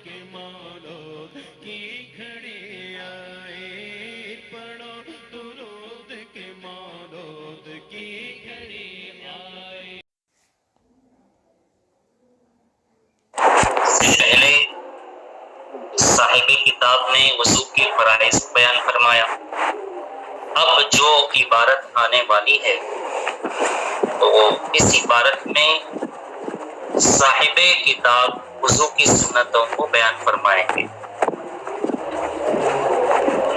کے مولود کی گھڑی آئی، پڑھو درود کے مولود کی گھڑی آئی۔ سے پہلے صاحب کتاب نے وضو کے فرائض بیان فرمایا۔ اب جو عبارت آنے والی ہے تو اس عبارت میں صاحب کتاب وضو کی سنتوں کو بیان فرمائیں گے۔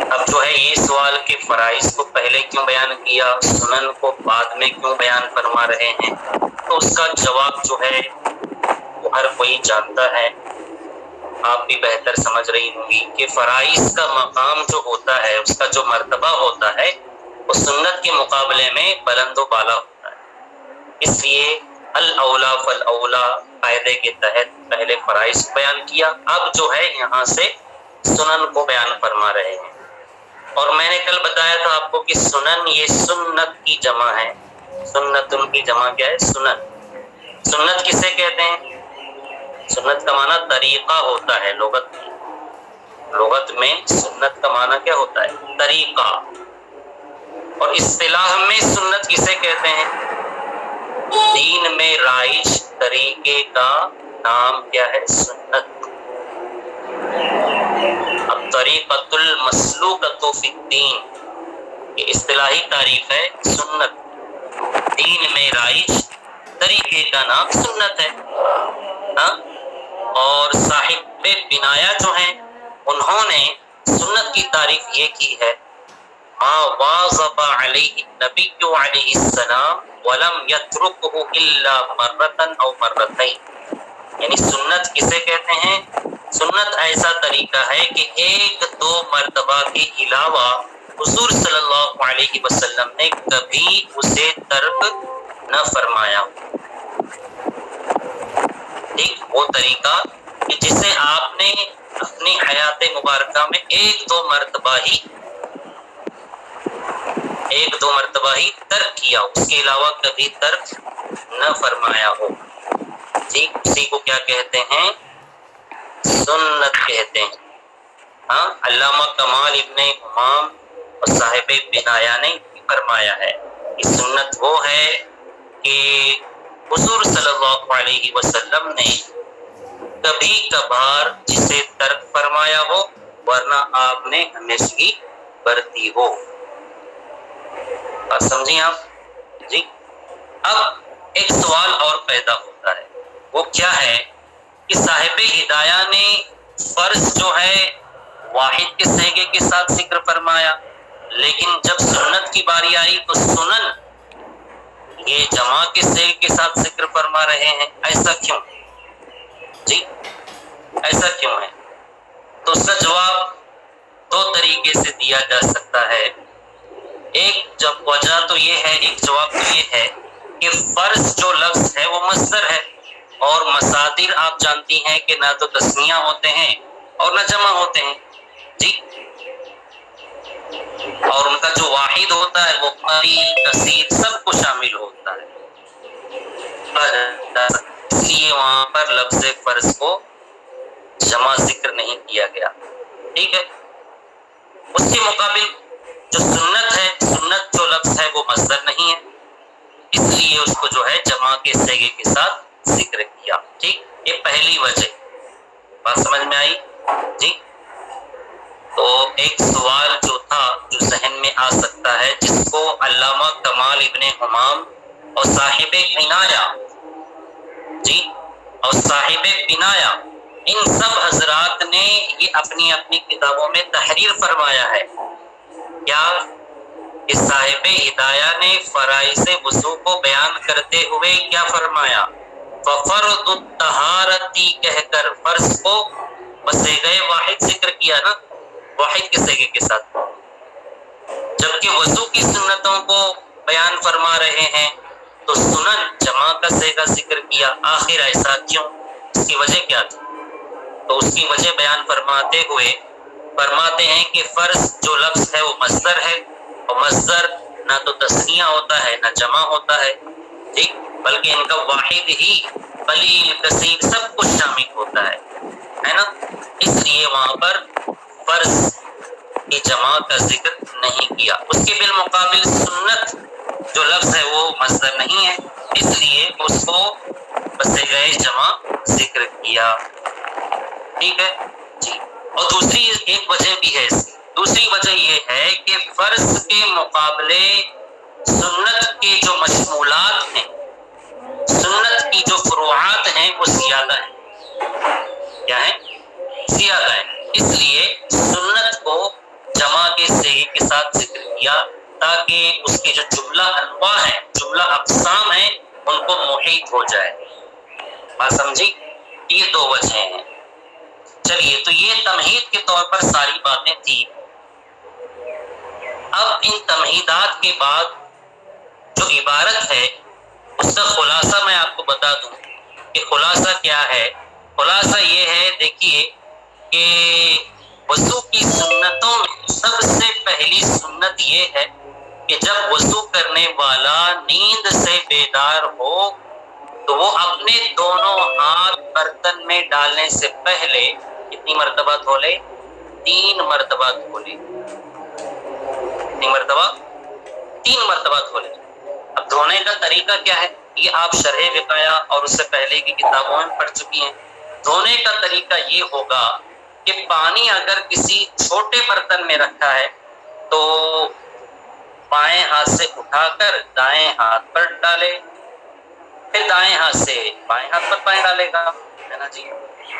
اب جو ہے یہ سوال کہ فرائض کو پہلے کیوں بیان کیا، سنن کو بعد میں کیوں بیان فرما رہے ہیں، تو اس کا جواب جو ہے وہ ہر کوئی جانتا ہے، آپ بھی بہتر سمجھ رہی ہوں گی کہ فرائض کا مقام جو ہوتا ہے، اس کا جو مرتبہ ہوتا ہے وہ سنت کے مقابلے میں بلند و بالا ہوتا ہے۔ اس لیے الاولا فالاولا قاعدے کے تحت پہلے فرائض بیان کیا، اب جو ہے یہاں سے سنن کو بیان فرما رہے ہیں۔ اور میں نے کل بتایا تھا آپ کو کہ سنن یہ سنت کی جمع ہے۔ سنت ان کی جمع کیا ہے؟ سنن۔ سنت کسے کہتے ہیں؟ سنت کا معنی طریقہ ہوتا ہے لغت میں۔ لغت میں سنت کا معنی کیا ہوتا ہے؟ طریقہ۔ اور اصطلاح میں سنت کسے کہتے ہیں؟ دین میں رائج طریقے کا نام کیا ہے؟ سنت۔ اب طریقۃ المسلوکۃ فی الدین یہ اصطلاحی تعریف ہے سنت۔ دین میں رائج طریقے کا نام سنت ہے۔ ہاں؟ اور صاحب بنایا جو ہیں انہوں نے سنت کی تعریف یہ کی ہے، ما واظب علیہ النبی علیہ السلام ولم یترکہ الا مرۃ او مرتین۔ یعنی سنت کسے کہتے ہیں؟ سنت ایسا طریقہ ہے کہ ایک دو مرتبہ کے علاوہ حضور صلی اللہ علیہ وسلم نے کبھی اسے ترک نہ فرمایا۔ ٹھیک، وہ طریقہ کہ جسے آپ نے اپنی حیات مبارکہ میں ایک دو مرتبہ ہی ترک کیا، اس کے علاوہ کبھی ترک نہ فرمایا ہو، ٹھیک، اسی کو کیا کہتے ہیں؟ سنت کہتے ہیں۔ ہاں، علامہ کمال ابن امام اور صاحب بنایا نے فرمایا ہے کہ سنت وہ ہے کہ حضور صلی اللہ علیہ وسلم نے کبھی کبھار جسے ترک فرمایا ہو، ورنہ آپ نے ہمیشگی برتی ہو۔ بات سمجھیں آپ؟ جی۔ اب ایک سوال اور پیدا ہوتا ہے، وہ کیا ہے کہ صاحب ہدایہ نے فرض جو ہے واحد کے صیغے کے ساتھ ذکر فرمایا، لیکن جب سنت کی باری آئی تو سنن یہ جمع کے صیغے کے ساتھ ذکر فرما رہے ہیں، ایسا کیوں؟ جی، ایسا کیوں ہے؟ تو اس کا جواب دو طریقے سے دیا جا سکتا ہے۔ ایک جب وجہ تو یہ ہے، ایک جواب تو یہ ہے کہ فرض جو لفظ ہے وہ مصدر ہے، اور مصادر آپ جانتی ہیں کہ نہ تو تثنیہ ہوتے ہیں اور نہ جمع ہوتے ہیں، جی، اور ان کا جو واحد ہوتا ہے وہ قلیل کثیر سب کو شامل ہوتا ہے، اس لیے وہاں پر لفظ فرض کو جمع ذکر نہیں کیا گیا، ٹھیک ہے۔ اس کے مقابل جو سنت ہے، سنت جو لفظ ہے وہ مصدر نہیں ہے، اس لیے اس کو جو ہے جمع کے صیغے کے ساتھ ذکر کیا، ٹھیک، یہ پہلی وجہ۔ بات سمجھ میں آئی؟ جی۔ تو ایک سوال جو تھا جو ذہن میں آ سکتا ہے، جس کو علامہ کمال ابن حمام اور صاحب بنایا، جی، اور صاحب بنایا، ان سب حضرات نے یہ اپنی اپنی کتابوں میں تحریر فرمایا ہے، کیا کہ صاحب ہدایہ نے فرائض وضو کو بیان کرتے ہوئے کیا فرمایا؟ ففرض الطہارتی کہہ کر فرض کو بصیغہ واحد ذکر کیا نا، واحد کے صیغے کے ساتھ، جبکہ وضو کی سنتوں کو بیان فرما رہے ہیں تو سنن جمع کا صیغہ ذکر کیا۔ آخر ایسا کیوں؟ اس کی وجہ کیا تھی؟ تو اس کی وجہ بیان فرماتے ہوئے فرماتے ہیں کہ فرض جو لفظ ہے وہ مصدر ہے، اور مصدر نہ تو تثنیہ ہوتا ہے نہ جمع ہوتا ہے، ٹھیک، بلکہ ان کا واحد ہی قلیل کثیر سب کچھ شامل ہوتا ہے نا۔ جمع کا ذکر نہیں کیا. اس کے بالمقابل سنت جو لفظ ہے وہ مصدر نہیں ہے، اس لیے اس کو بصیغہ جمع ذکر کیا. ٹھیک ہے جی. اور دوسری ایک وجہ بھی ہے اس کی. دوسری وجہ یہ ہے کہ فرض کے مقابلے سنت کے جو مشمولات ہیں، سنت کی جو فروعات ہیں وہ زیادہ ہیں. کیا ہے؟ زیادہ ہے. اس لیے سنت کو جمع کے صیغے کے ساتھ ذکر کیا تاکہ اس کے جو جملہ انواع ہیں، جملہ اقسام ہیں، ان کو محیط ہو جائے. بات سمجھی؟ یہ دو وجہ ہیں. چلیے، تو یہ تمہید کے طور پر ساری باتیں تھی. اب ان تمہیدات کے بعد جو عبارت ہے اس کا خلاصہ میں آپ کو بتا دوں کہ خلاصہ کیا ہے. خلاصہ یہ ہے، دیکھیے کہ وضو کی سنتوں میں سب سے پہلی سنت یہ ہے کہ جب وضو کرنے والا نیند سے بیدار ہو تو وہ اپنے دونوں ہاتھ برتن میں ڈالنے سے پہلے کتنی مرتبہ دھولے؟ 3 مرتبہ دھولے. کتنی مرتبہ؟ 3 مرتبہ دھولے. اب دھونے کا طریقہ کیا ہے یہ آپ شرح وقایا اور اس سے پہلے کی کتابوں میں پڑھ چکی ہیں. دھونے کا طریقہ یہ ہوگا کہ پانی اگر کسی چھوٹے برتن میں رکھا ہے تو بائیں ہاتھ سے اٹھا کر دائیں ہاتھ پر ڈالے، پھر دائیں ہاتھ سے بائیں ہاتھ پر پانی ڈالے گا، ہے نا جی.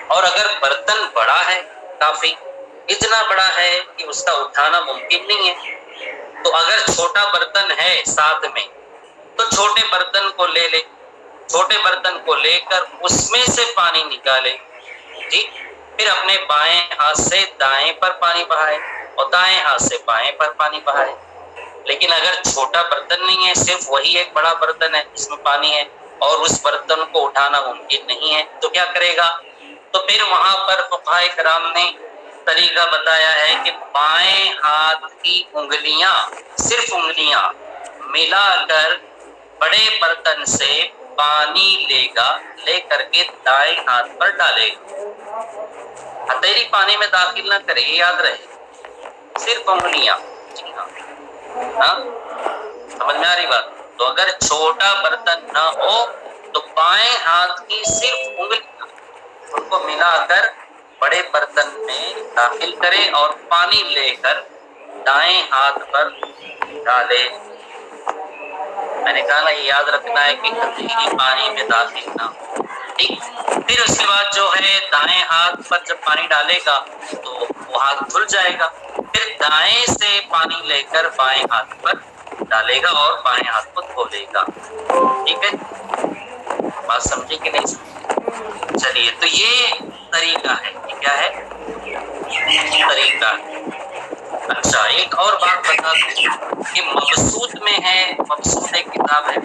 اور اگر برتن بڑا ہے، کافی اتنا بڑا ہے کہ اس کا اٹھانا ممکن نہیں ہے، تو اگر چھوٹا برتن ہے ساتھ میں تو چھوٹے برتن کو لے لے. چھوٹے برتن کو لے کر اس میں سے پانی نکالے جی. پھر اپنے بائیں ہاتھ سے دائیں پر پانی بہائے اور دائیں ہاتھ سے بائیں پر پانی بہائے. لیکن اگر چھوٹا برتن نہیں ہے، صرف وہی ایک بڑا برتن ہے جس میں پانی ہے اور اس برتن کو اٹھانا ممکن نہیں ہے، تو کیا کرے گا؟ تو پھر وہاں پر فقہائے کرام نے طریقہ بتایا ہے کہ بائیں ہاتھ کی انگلیاں، صرف انگلیاں ملا کر بڑے برتن سے پانی لے گا، لے کر کے دائیں ہاتھ پر ڈالے گا. ہتھیلی پانی میں داخل نہ کرے، یہ یاد رہے، صرف انگلیاں. جی ہاں، ہاں سمجھ میں آ رہی بات؟ تو اگر چھوٹا برتن نہ ہو تو بائیں ہاتھ کی صرف انگلیاں ان کو ملا کر بڑے برتن میں داخل کرے اور پانی لے کر دائیں ہاتھ پر ڈالے. میں نے کہا نا یہ یاد رکھنا ہے کہ ہتھیلی پانی میں داخل نہ ہو. ٹھیک. پھر اس کے بعد جو ہے دائیں ہاتھ پر جب پانی ڈالے گا تو وہ ہاتھ دھل جائے گا. پھر دائیں سے پانی لے کر بائیں ہاتھ پر ڈالے گا اور بائیں ہاتھ کو دھولے گا. ٹھیک ہے، بات سمجھے کہ نہیں سمجھے؟ چلیے، تو یہ طریقہ ہے. یہ کیا ہے؟ طریقہ ہے. اچھا، ایک اور بات بتا دوں کہ مبسوط میں ہے، مبسوط ایک کتاب ہے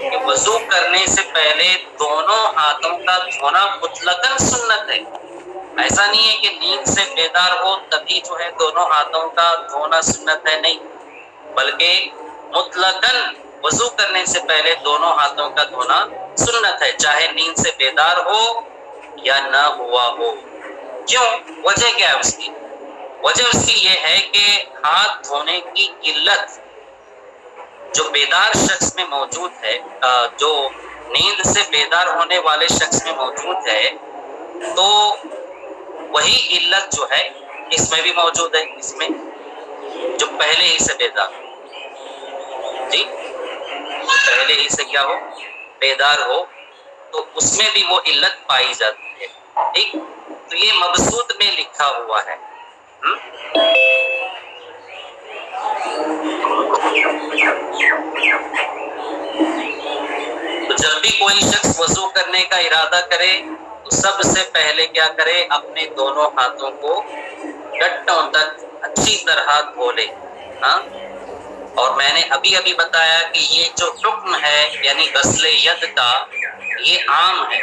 کہ وضو کرنے سے پہلے دونوں ہاتھوں کا دھونا مطلقاً سنت ہے. ایسا نہیں ہے کہ نیند سے بیدار ہو تبھی جو ہے دونوں ہاتھوں کا دھونا سنت ہے، نہیں، بلکہ مطلقاً وضو کرنے سے پہلے دونوں ہاتھوں کا دھونا سنت ہے، چاہے نیند سے بیدار ہو یا نہ ہوا ہو. کیوں؟ وجہ کیا ہے اس کی؟ وجہ اس کی یہ ہے کہ ہاتھ دھونے کی قلت جو بیدار شخص میں موجود ہے، جو نیند سے بیدار ہونے والے شخص میں موجود ہے، تو وہی علت جو ہے اس میں بھی موجود ہے، اس میں جو پہلے ہی سے بیدار جی پہلے ہی سے کیا ہو؟ بیدار ہو، تو اس میں بھی وہ علت پائی جاتی ہے. ٹھیک. تو یہ مبسوط میں لکھا ہوا ہے. تو جب بھی کوئی شخص وضو کرنے کا ارادہ کرے تو سب سے پہلے کیا کرے؟ اپنے دونوں ہاتھوں کو گٹوں تک اچھی طرح دھو لے. ہاں، اور میں نے ابھی بتایا کہ یہ جو حکم ہے یعنی غسل ید کا، یہ عام ہے،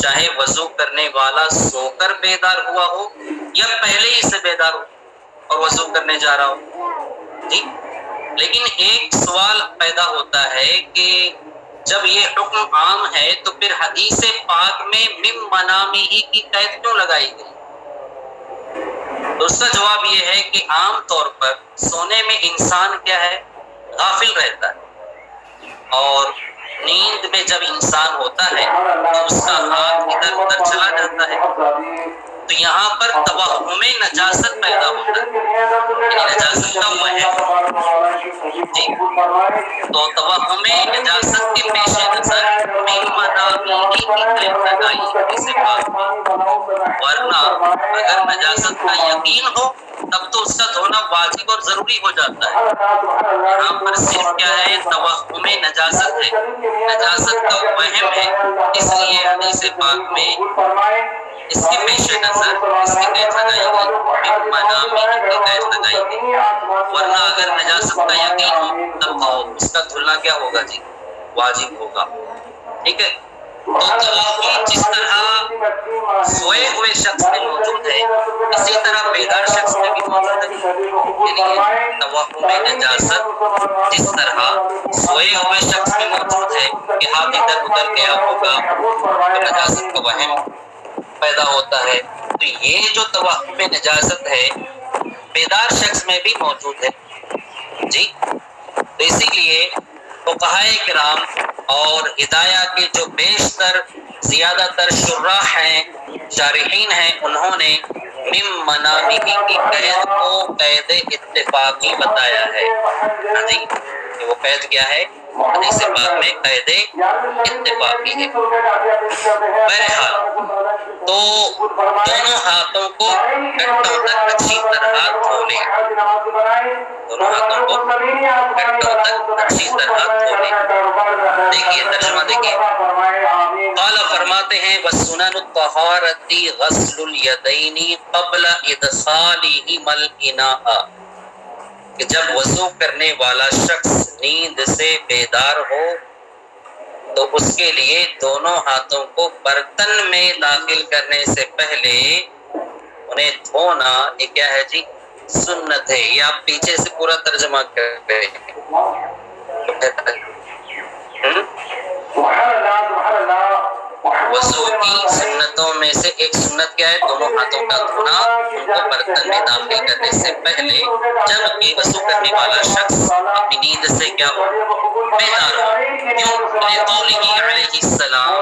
چاہے وضو کرنے والا سو کر بیدار ہوا ہو یا پہلے ہی سے بیدار ہو اور وضو کرنے جا رہا ہو. جی، لیکن ایک سوال پیدا ہوتا ہے کہ جب یہ حکم عام ہے تو پھر حدیث پاک میں من منامہ کی قید کیوں لگائی گئی؟ تو اس کا جواب یہ ہے کہ عام طور پر سونے میں انسان کیا ہے؟ غافل رہتا ہے، اور نیند میں جب انسان ہوتا ہے تو اس کا ہاتھ ادھر ادھر چلا جاتا ہے، تو یہاں پر توہم نجاست پیدا ہوتا ہے، یعنی نجاست کا وہم، جی، تو توہم نجاست کے پیش نظر من منامی کی لگائی اسے بات، ورنہ اگر نجاست کا یقین ہو تب تو اس کا دھونا واجب اور ضروری ہو جاتا ہے۔ یہاں پر صرف کیا ہے؟ توہم نجاست ہے، نجاست کا وہم ہے، اس لیے حدیث پاک میں اس کے پیش نظر اس کی قید لگائی گئی، منامی کی قید لگائی گئی، ورنہ اگر نجاست کا یقین ہو تب تو اس کا دھلنا کیا ہوگا جی؟ واجب ہوگا۔ ٹھیک ہے، تو توہم جس طرح سوئے ہوئے شخص میں موجود ہے اسی طرح بیدار شخص میں بھی موجود ہے، یعنی توہم نجاست جس طرح سوئے ہوئے شخص میں موجود ہے کہ ہاتھ ادھر ادھر گیا ہوگا تو نجاست کا وہم پیدا ہوتا ہے، تو یہ جو توہم نجاست ہے بیدار شخص میں بھی موجود ہے جی۔ تو اسی لیے فقہائے کرام اور ہدایہ کے جو بیشتر زیادہ تر شراح ہیں، شارحین ہیں، انہوں نے من منامہ کی قید کو قید اتفاقی بتایا ہے، ہاں جی، کہ وہ قید کیا ہے؟ حدیث پاک میں قید اتفاقی ہے۔ بہرحال تو دونوں ہاتھوں کو گھنٹوں تک اچھی طرح دھو لیں، دونوں ہاتھوں کو گھنٹوں تک اچھی طرح دھو لیں۔ دیکھیے ترجمہ دیکھیے، قال فرماتے ہیں وَسُنَنُ الطَّهَارَةِ غَسْلُ الْيَدَيْنِ قَبْلَ إِدْخَالِهِمَا الْإِنَاءَ، کہ جب وضو کرنے والا شخص نیند سے بیدار ہو تو اس کے لیے دونوں ہاتھوں کو برتن میں داخل کرنے سے پہلے انہیں دھونا یہ کیا ہے جی؟ سنت ہے۔ یہ آپ پیچھے سے پورا ترجمہ کر رہے ہیں۔ وضو کی سنتوں میں سے ایک سنت کیا ہے؟ دونوں ہاتھوں کا دھونا ان کو برتن میں داخل کرنے سے پہلے، جبکہ وضو کرنے والا شخص اپنی نیند سے کیا ہو؟ بیدار ہو۔ کیوں؟ لقولہ علیہ السلام،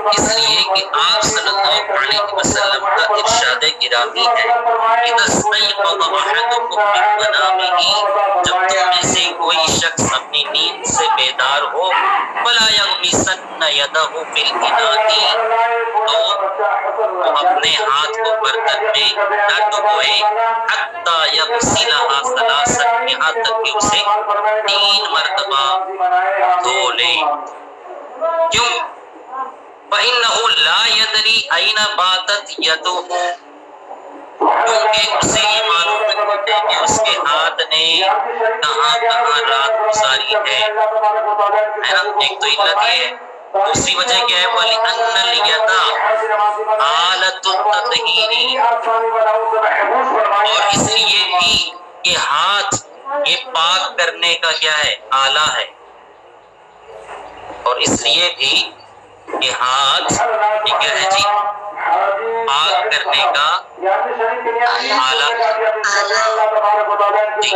اس لیے کہ آپ صلی اللہ علیہ وسلم کا ارشاد گرامی ہے اذا استيقظ احدكم من منامه، جب تم میں سے کوئی شخص اپنی نیند سے بیدار ہو، فلا يغمسن يده في الإناء، تو وہ اپنے ہاتھ کو برتن میں نہ ڈبوئے، حتی یغسلها ثلاثا، یہاں تک کہ اسے 3 مرتبہ دھو لے۔ کیوں؟ فإنه لا يدري أين باتت يده، کیونکہ اسے یہ معلوم نہیں ہے کہ اس کے ہاتھ نے کہاں کہاں رات گزاری ہے نا؟ ایک تو علت یہ ہے، دوسری وجہ کیا ہے؟ وَلِأَنَّ الْيَدَ آلَةُ التَّطْهِيرِ، اور اس لیے بھی کہ ہاتھ یہ پاک کرنے کا کیا ہے؟ آلہ ہے، اور اس لیے بھی کہ ہاتھ یہ کیا ہے جی؟ پاک کرنے کا آلہ جی۔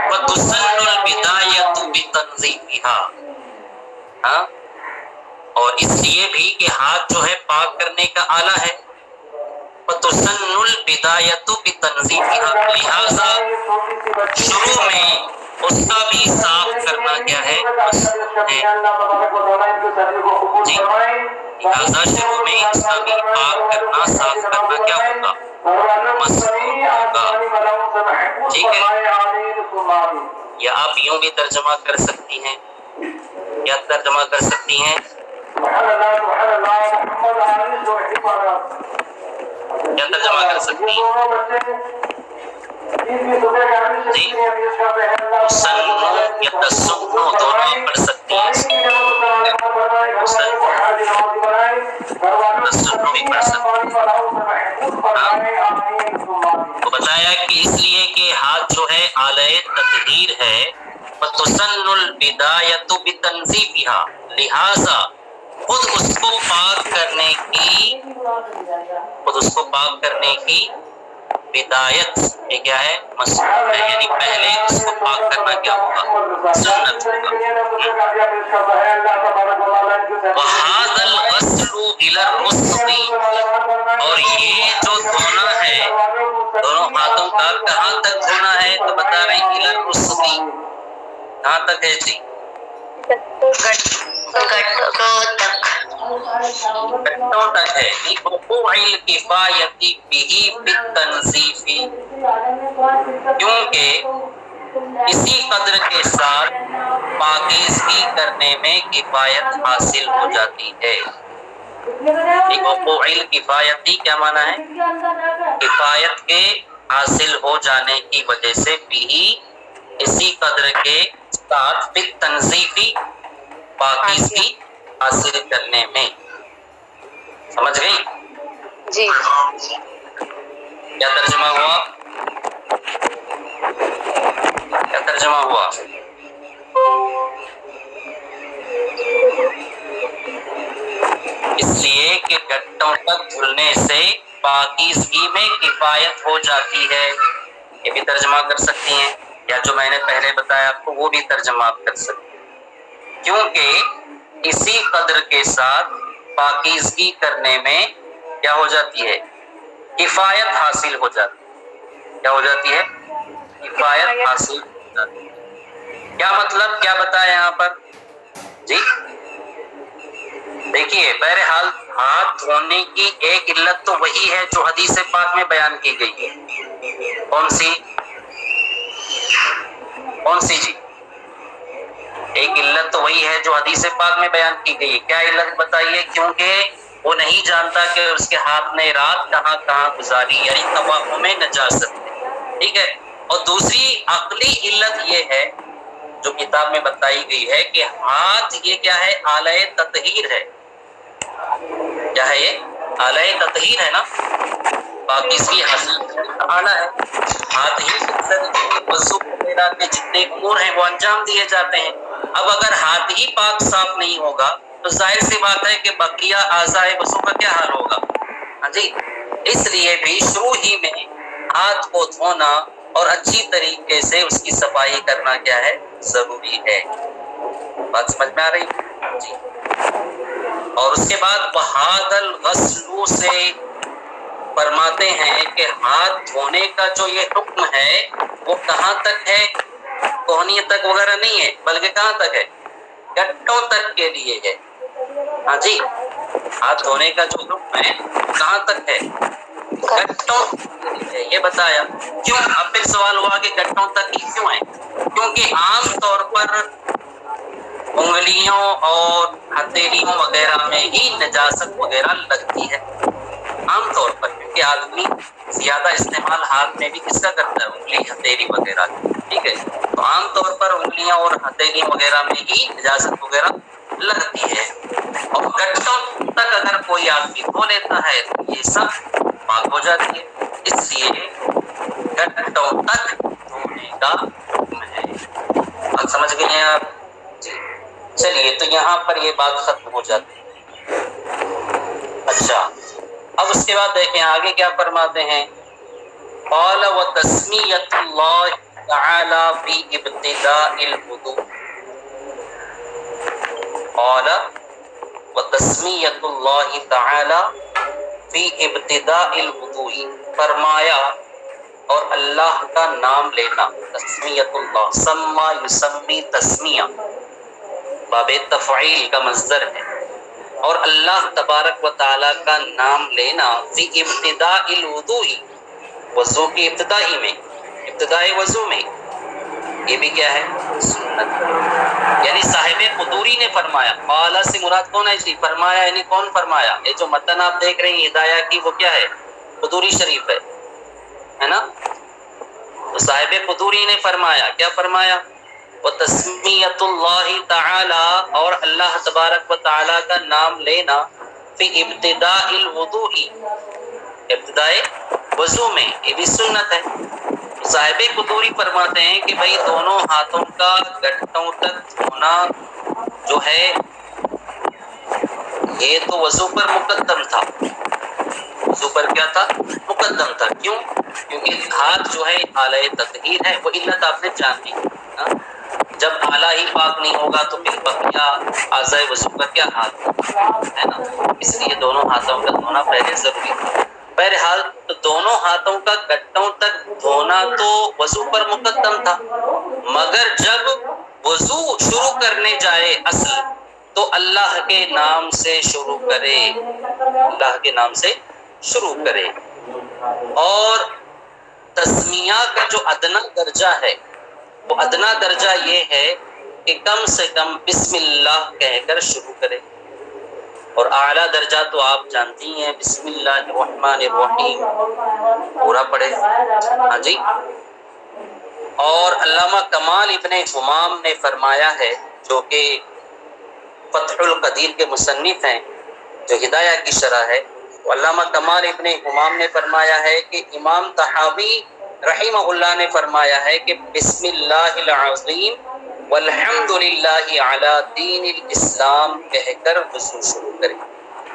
وَتُسَنُّ الْبِدَایَةُ بِتَنْظِیفِهَا، ہاں، اور اس لیے بھی کہ ہاتھ جو ہے پاک کرنے کا آلہ ہے۔ وَتُسَنُّ الْبِدَایَةُ بِتَنْظِیفِهَا، لہذا شروع میں اس کا بھی صاف کرنا کیا ہے؟ جی، لہذا شروع میں اس کا بھی پاک کرنا، صاف کرنا کیا ہوگا؟ مسنون ہوگا۔ ٹھیک ہے، یا آپ یوں بھی ترجمہ کر سکتی ہیں، یا ترجمہ کر سکتی ہیں، یا ترجمہ کر سکتی ہیں جی، سنو یا تسنو دونوں پڑھ سکتی ہیں، تسنو بھی پڑھ سکتی ہیں۔ تو بتایا کہ اس لیے کہ ہاتھ جو ہے آلہ تطہیر ہے، وتسن البدایۃ بتنظیفها، لہذا خود اس کو پاک کرنے کی بدایت، یہ کیا ہے؟ مسنون ہے، یعنی پہلے اس کو پاک کرنا کیا ہوگا؟ سنت ہوگا۔ وَهَذَا الْغَسْلُ إِلَى الرُّسْغِ، اور یہ جو دھونا ہے دونوں ہاتھوں کا کہاں تک دھونا ہے؟ تو بتا رہے ہیں إِلَى الرُّسْغِ، کہاں تک ہے جی؟ گھٹوں تک ہے۔ لِوُقُوعِ الْكِفَایَةِ بِهِ بِالتَّنْظِیفِ، کیونکہ اسی قدر کے ساتھ پاکیزگی کرنے میں کفایت حاصل ہو جاتی ہے۔ لِوُقُوعِ الْكِفَایَةِ کیا معنی ہے؟ کفایت کے حاصل ہو جانے کی وجہ سے، بھی اسی قدر کے ساتھ بالتنظیفی، پاکیزگی حاصل کرنے میں۔ سمجھ گئی؟ جی کیا ترجمہ ہوا؟ کیا ترجمہ ہوا؟ اس لیے کہ گھٹوں تک دھلنے سے پاکیزگی میں کفایت ہو جاتی ہے، یہ بھی ترجمہ کر سکتی ہیں، یا جو میں نے پہلے بتایا آپ کو وہ بھی ترجمہ آپ کر سکتے ہیں، کیونکہ اسی قدر کے ساتھ پاکیزگی کرنے میں کیا ہو جاتی ہے؟ کفایت حاصل ہو جاتی ہے۔ کیا ہو جاتی ہے؟ کفایت حاصل ہو جاتی ہے۔ کیا مطلب؟ کیا بتایا یہاں پر جی؟ دیکھیے، بہرحال ہاتھ دھونے کی ایک علت تو وہی ہے جو حدیث پاک میں بیان کی گئی ہے۔ کون سی؟ کون سی جی؟ ایک علت تو وہی ہے جو حدیث پاک میں بیان کی گئی ہے۔ کیا علت بتائیے؟ کیونکہ وہ نہیں جانتا کہ اس کے ہاتھ نے رات کہاں کہاں گزاری، یعنی توہم نجاست ہے، ٹھیک ہے۔ اور دوسری عقلی علت یہ ہے جو کتاب میں بتائی گئی ہے کہ ہاتھ یہ کیا ہے؟ آلہ تطہیر ہے۔ کیا ہے یہ؟ آلہ تطہیر ہے نا، پاکیزگی حاصل کرنے کا آلہ ہے۔ ہاتھ ہی وضو وغیرہ کے جتنے امور ہیں وہ انجام دیے جاتے ہیں۔ اب اگر ہاتھ ہی پاک صاف نہیں ہوگا تو ظاہر سی بات ہے کہ بقیہ اعضاء وضو کا کیا حال ہوگا؟ ہاں جی، اس لیے بھی شروع ہی میں ہاتھ کو دھونا اور اچھی طریقے سے اس کی صفائی کرنا کیا ہے؟ ضروری ہے۔ بات سمجھ میں آ رہی جی؟ اور اس کے بعد وَهَذَا الْغَسْلُ سے فرماتے ہیں کہ ہاتھ دھونے کا جو یہ حکم ہے وہ کہاں تک ہے؟ کوہنی تک وغیرہ نہیں ہے، بلکہ کہاں تک ہے؟ گھٹوں تک کے لیے ہے۔ ہاں جی، ہاتھ دھونے کا جو حکم ہے کہاں تک ہے؟ گھٹوں کے لیے، یہ بتایا۔ کیوں؟ اب پھر سوال ہوا کہ گھٹوں تک ہی کیوں ہے؟ کیونکہ عام طور پر انگلیوں اور ہتھیلیوں وغیرہ میں ہی نجاست وغیرہ لگتی ہے، عام طور پر، کیونکہ آدمی زیادہ استعمال ہاتھ میں بھی کس کا کرتا ہے؟ انگلی ہتھیلی وغیرہ، ٹھیک ہے۔ تو عام طور پر انگلیاں اور ہتھیلی وغیرہ میں ہی نجاست وغیرہ لگتی ہے، اور گھٹوں تک اگر کوئی آدمی دھو لیتا ہے تو یہ سب پاک ہو جاتی ہے۔ اس لیے گھٹوں تک دھونے کا حکم ہے۔ بات سمجھ گئے ہیں آپ جی؟ چلیے، تو یہاں پر یہ بات ختم ہو جاتی ہے۔ اچھا، اب اس کے بعد دیکھیں آگے کیا فرماتے ہیں۔ قال وتسمیۃ اللہ تعالی فی ابتداء الوضوء، قال وتسمیۃ اللہ تعالی فی ابتداء الوضوء، فرمایا اور اللہ کا نام لینا، تسمیۃ اللہ، سما یسمی تسمیہ، باب تفعیل کا مصدر ہے، اور اللہ تبارک و تعالی کا نام لینا فی ابتداء الوضوء، وضو کی ابتدائی میں، ابتدائی وضو میں، یہ بھی کیا ہے؟ سنت۔ یعنی صاحب قدوری نے فرمایا، قال سے مراد کون ہے جی؟ فرمایا یعنی کون فرمایا؟ یہ جو متن آپ دیکھ رہے ہیں ہدایہ کی، وہ کیا ہے؟ قدوری شریف ہے نا؟ تو صاحب قدوری نے فرمایا، کیا فرمایا؟ وتسمیۃ اللہ تعالی، اور اللہ تبارک و تعالی کا نام لینا، فی ابتداء الوضوء، ابتداء وضو میں، یہ بھی سنت ہے۔ صاحب قدوری فرماتے ہیں کہ بھائی دونوں ہاتھوں کا گھٹنوں تک دھونا جو ہے یہ تو وضو پر مقدم تھا، وضو پر کیا تھا؟ مقدم تھا۔ کیوں؟ کیونکہ ہاتھ جو ہے آلہ تطہیر ہے، وہ علت آپ نے جان لی۔ جب آلہ ہی پاک نہیں ہوگا تو پھر بقیہ اعضائے وضو کا کیا حال ہے نا، اس لیے دونوں ہاتھوں کا دھونا پہلے ضروری تھا۔ بہرحال دونوں ہاتھوں کا گھٹنوں تک دھونا تو وضو پر مقدم تھا، مگر جب وضو شروع کرنے جائے اصل تو اللہ کے نام سے شروع کرے، اللہ کے نام سے شروع کرے۔ اور تسمیہ کا جو ادنا درجہ ہے وہ ادنا درجہ یہ ہے کہ کم سے کم بسم اللہ کہہ کر شروع کرے، اور اعلیٰ درجہ تو آپ جانتی ہیں بسم اللہ الرحمن الرحیم پورا پڑھے۔ ہاں جی، اور علامہ کمال ابن حمام نے فرمایا ہے، جو کہ فتح القدیر کے مصنف ہیں، جو ہدایہ کی شرح ہے، علامہ کمال ابن حمام نے فرمایا ہے کہ امام طحاوی رحمہ اللہ نے فرمایا ہے کہ بسم اللہ العظیم والحمد للہ علی دین الاسلام کہہ کر وضو شروع کرے۔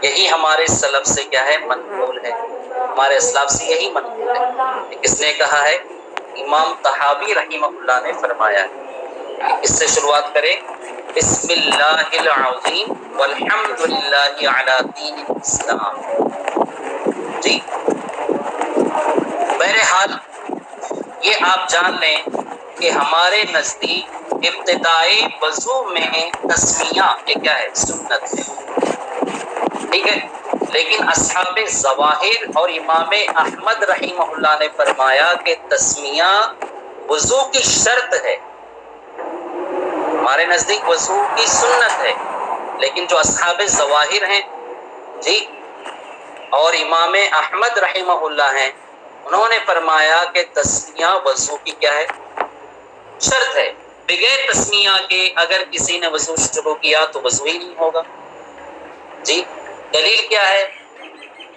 یہی ہمارے سلف سے کیا ہے؟ منقول ہے، ہمارے اسلاف سے یہی منقول ہے۔ کس نے کہا ہے؟ امام طحاوی رحمہ اللہ نے فرمایا ہے۔ اس سے شروعات کرے، بسم اللہ العظیم والحمد للہ علی دین الاسلام۔ جی، بہرحال یہ آپ جان لیں کہ ہمارے نزدیک ابتدائی وضو میں تسمیہ یہ کیا ہے؟ سنت ہے، ٹھیک ہے۔ لیکن اصحاب ظواہر اور امام احمد رحمہ اللہ نے فرمایا کہ تسمیہ وضو کی شرط ہے، ہمارے نزدیک وضو کی سنت ہے، لیکن جو اصحاب ظواہر ہیں جی اور امام احمد رحمہ اللہ ہیں، انہوں نے فرمایا کہ تسمیہ وضو کی کیا ہے؟ شرط ہے۔ بغیر تسمیہ کے اگر کسی نے وضو شروع کیا تو وضو ہی نہیں ہوگا۔ جی، دلیل کیا ہے؟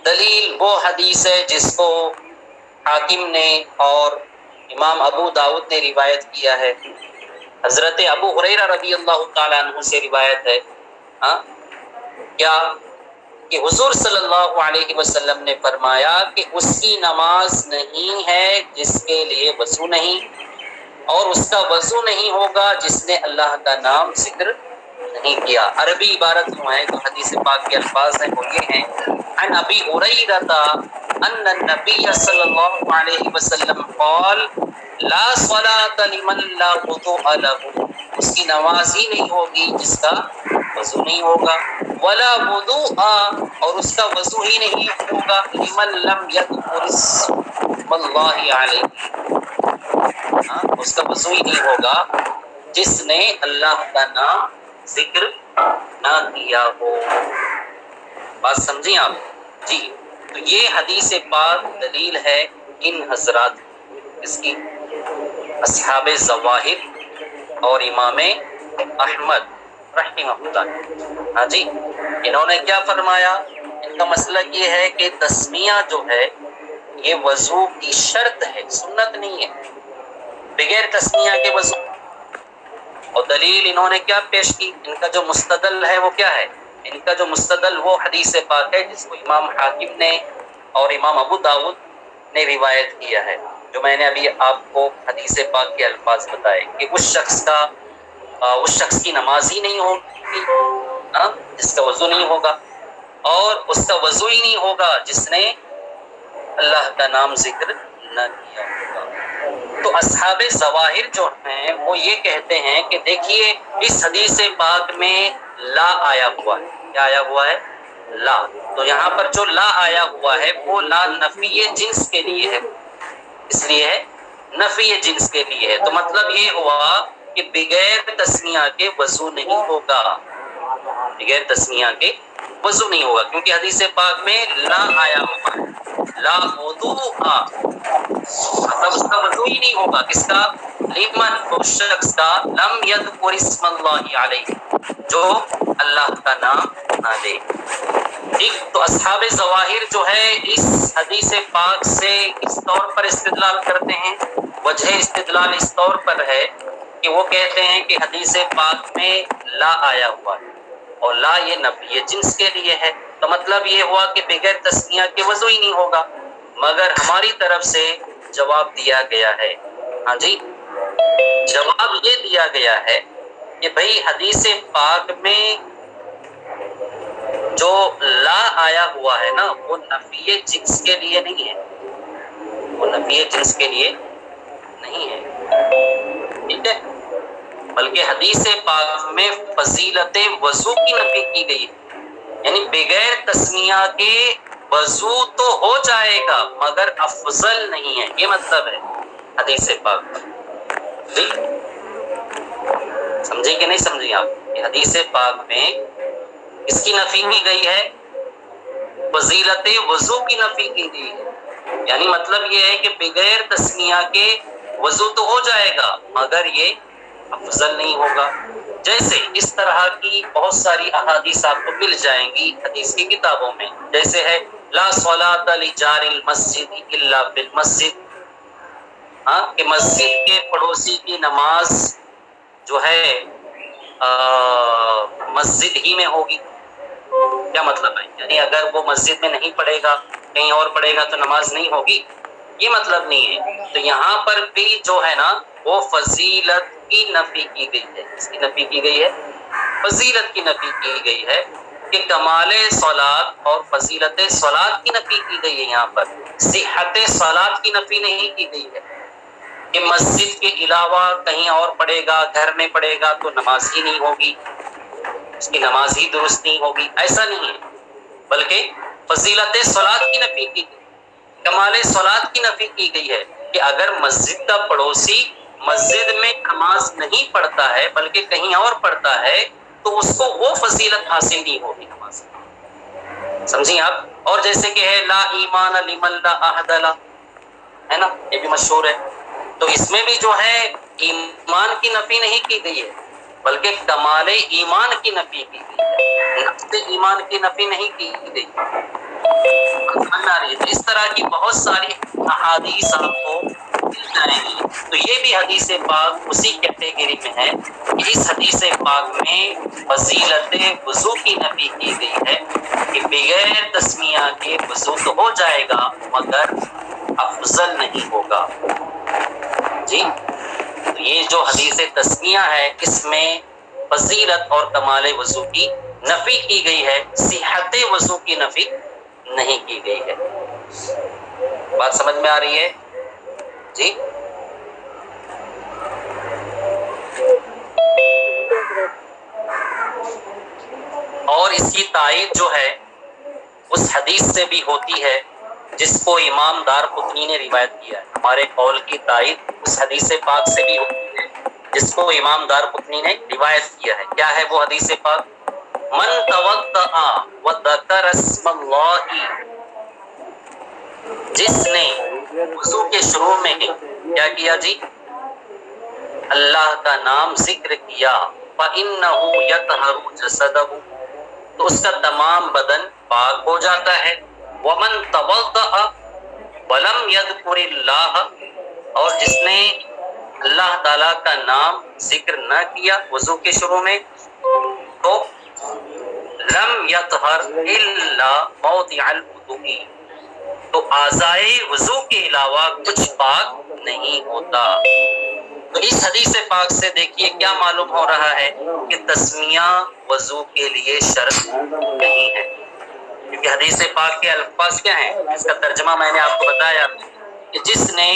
دلیل وہ حدیث ہے جس کو حاکم نے اور امام ابو داؤد نے روایت کیا ہے، حضرت ابو ہریرہ رضی اللہ تعالیٰ عنہ سے روایت ہے، کیا کہ حضور صلی اللہ علیہ وسلم نے فرمایا کہ اس کی نماز نہیں ہے جس کے لیے وضو نہیں، اور اس کا وضو نہیں ہوگا جس نے اللہ کا نام ذکر نہیں کیا۔ عربی عبارت جو ہے، جو حدیث پاک کے الفاظ ہیں وہ یہ ہیں، عن ابی ہریرہ ان النبی صلی اللہ علیہ وسلم قال لا صلاۃ لمن لا وضوء له، اس کی نماز ہی نہیں ہوگی جس کا وضو نہیں ہوگا، ولا وضوء، اور اس کا وضو ہی نہیں ہوگا، لمن لم یذکر اسم اللہ علیہ، اس کا وضو ہی نہیں ہوگا جس نے اللہ کا نام ذکر نہ کیا ہو۔ بات سمجھیں آپ؟ جی، تو یہ حدیث پاک دلیل ہے ان حضرات اس کی، اصحاب ظواہر اور امام احمد رحمہ اللہ۔ ہاں جی، انہوں نے کیا فرمایا؟ ان کا مسلک یہ ہے کہ تسمیہ جو ہے یہ وضو کی شرط ہے، سنت نہیں ہے، بغیر تسمیہ کے وضو۔ اور دلیل انہوں نے کیا پیش کی؟ ان کا جو مستدل ہے وہ کیا ہے؟ ان کا جو مستدل وہ حدیث پاک ہے جس کو امام حاکم نے اور امام ابو داؤد نے روایت کیا ہے، جو میں نے ابھی آپ کو حدیث پاک کے الفاظ بتائے کہ اس شخص کی نماز ہی نہیں ہوگی جس کا وضو نہیں ہوگا، اور اس کا وضو ہی نہیں ہوگا جس نے اللہ کا نام ذکر نہ کیا ہوگا۔ تو اصحاب ظواہر جو ہیں وہ یہ کہتے ہیں کہ دیکھیے اس حدیث پاک میں لا آیا ہوا ہے، کیا آیا ہوا ہے؟ لا۔ تو یہاں پر جو لا آیا ہوا ہے وہ لا نفی جنس کے لیے ہے، اس لیے ہے نفی جنس کے لیے ہے۔ تو مطلب یہ ہوا کہ بغیر تسمیہ کے وضو نہیں ہوگا، بغیر تسمیہ کے وضو نہیں ہوگا، کیونکہ حدیث پاک میں لا آیا ہوا ہے، لا وضوء، مطلب اس کا وضو ہی نہیں ہوگا، کس کا؟ لمن، اس شخص کا، لم یذکر اسم اللہ علیہ، جو اللہ کا نام نہ لے۔ ٹھیک، تو اصحاب ظواہر جو ہے اس حدیث پاک سے اس طور پر استدلال کرتے ہیں، وجہ استدلال اس طور پر ہے کہ وہ کہتے ہیں کہ حدیث پاک میں لا آیا ہوا ہے، اور لا یہ نفی جنس کے لیے ہے، تو مطلب یہ ہوا کہ بغیر تسمیہ کے وضو ہی نہیں ہوگا، مگر ہماری طرف سے جواب دیا گیا ہے، ہاں جی، جواب یہ دیا گیا ہے کہ بھئی حدیث پاک میں جو لا آیا ہوا ہے نا وہ نفی جنس کے لیے نہیں ہے، وہ نفی جنس کے لیے نہیں ہے، ٹھیک ہے، بلکہ حدیث پاک میں فضیلت وضو کی نفی کی گئی ہے، یعنی بغیر تسمیہ کے وضو تو ہو جائے گا مگر افضل نہیں ہے، یہ مطلب ہے حدیث پاک، ٹھیک، سمجھے کہ نہیں سمجھے آپ؟ کہ حدیث پاک میں اس کی نفی کی گئی ہے، فضیلت وضو کی نفی کی گئی ہے، یعنی مطلب یہ ہے کہ بغیر تسمیہ کے وضو تو ہو جائے گا مگر یہ افضل نہیں ہوگا۔ جیسے اس طرح کی بہت ساری احادیث آپ کو مل جائیں گی حدیث کی کتابوں میں، جیسے ہے لا صلاۃ لجار المسجد الا بالمسجد، ہاں، کہ مسجد کے پڑوسی کی نماز جو ہے مسجد ہی میں ہوگی، کیا مطلب ہے؟ یعنی اگر وہ مسجد میں نہیں پڑھے گا کہیں اور پڑھے گا تو نماز نہیں ہوگی، یہ مطلب نہیں ہے۔ تو یہاں پر بھی جو ہے نا وہ فضیلت کی نفی کی گئی ہے، اس کی نفی کی گئی ہے، فضیلت کی نفی کی گئی ہے، کہ کمال صلاۃ اور فضیلت صلاۃ کی نفی کی گئی ہے، یہاں پر صحت صلاۃ کی نفی نہیں کی گئی ہے کہ مسجد کے علاوہ کہیں اور پڑھے گا، گھر میں پڑھے گا تو نماز ہی نہیں ہوگی، اس کی نماز ہی درست نہیں ہوگی، ایسا نہیں ہے، بلکہ فضیلت صلاۃ کی نفی کی گئی، کمال صلاۃ کی نفی کی گئی ہے کہ اگر مسجد کا پڑوسی مسجد میں نماز نہیں پڑھتا ہے بلکہ کہیں اور پڑھتا ہے تو اس کو وہ فضیلت حاصل نہیں ہوگی نماز، سمجھیں آپ؟ اور جیسے کہ ہے لا ایمان لمن لا عہد لہ، ہے نا، یہ بھی مشہور ہے، تو اس میں بھی جو ہے ایمان کی نفی نہیں کی گئی ہے بلکہ کمال ایمان کی نفی کی گئی ہے، نفس ایمان کی نفی نہیں کی گئی، سمجھ آ رہی ہے؟ تو اس طرح کی بہت ساری احادیث آپ کو مل جائیں گی، تو یہ بھی حدیث پاک اسی کیٹیگری میں ہے کہ اس حدیث پاک میں فضیلت وضو کی نفی کی گئی ہے کہ بغیر تسمیہ کے وضو تو ہو جائے گا مگر افضل نہیں ہوگا، جی، تو یہ جو حدیث تسمیہ ہے اس میں فضیلت اور کمال وضو کی نفی کی گئی ہے، صحت وضو کی نفی نہیں کی گئی ہے، بات سمجھ میں آ رہی ہے؟ جی، اور اس کی تائید جو ہے اس حدیث سے بھی ہوتی ہے جس کو امام دارقطنی نے روایت کیا ہے، ہمارے قول کی تائید اس حدیث پاک سے بھی ہوتی ہے جس کو امام دارقطنی نے روایت کیا ہے، کیا ہے وہ حدیث پاک؟ من توضأ وذکر اسم اللہ، جس نے وضو کے شروع میں کیا کیا جی؟ اللہ کا نام ذکر کیا، فإنہ یطہر جسدہ، تو اس کا تمام بدن پاک ہو جاتا ہے، ومن توضأ ولم یذکر اللہ، اور جس نے اللہ تعالی کا نام ذکر نہ کیا وضو کے شروع میں تو لم یطہر الا موضع الوضوء، تو اعضائے وضو کے علاوہ کچھ پاک نہیں ہوتا۔ تو اس حدیث پاک سے دیکھیے کیا معلوم ہو رہا ہے کہ تسمیہ وضو کے لیے شرط نہیں ہے، کیونکہ حدیث پاک کے الفاظ کیا ہیں، اس کا ترجمہ میں نے آپ کو بتایا کہ جس نے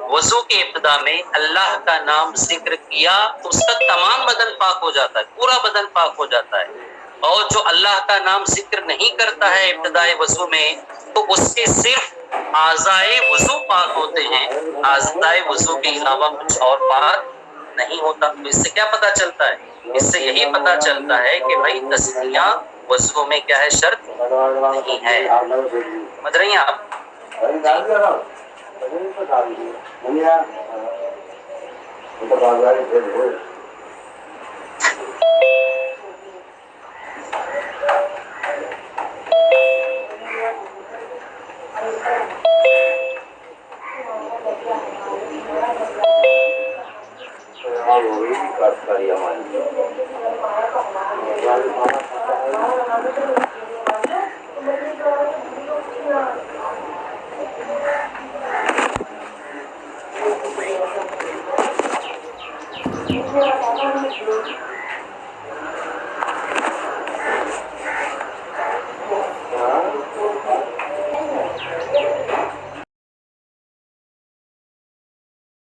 وضو کے ابتدا میں اللہ کا نام ذکر کیا تو اس کا تمام بدن پاک ہو جاتا ہے، پورا بدن پاک ہو جاتا ہے، اور جو اللہ کا نام ذکر نہیں کرتا ہے ابتدائے وضو میں تو اس کے صرف اعضائے وضو پاک ہوتے ہیں، اعضائے وضو کے علاوہ کچھ اور پاک نہیں ہوتا۔ تو اس سے کیا پتہ چلتا ہے؟ اس سے یہی پتہ چلتا ہے کہ بھائی تسمیہ وضو میں کیا ہے، شرط نہیں ہے، سمجھ رہی ہیں آپ؟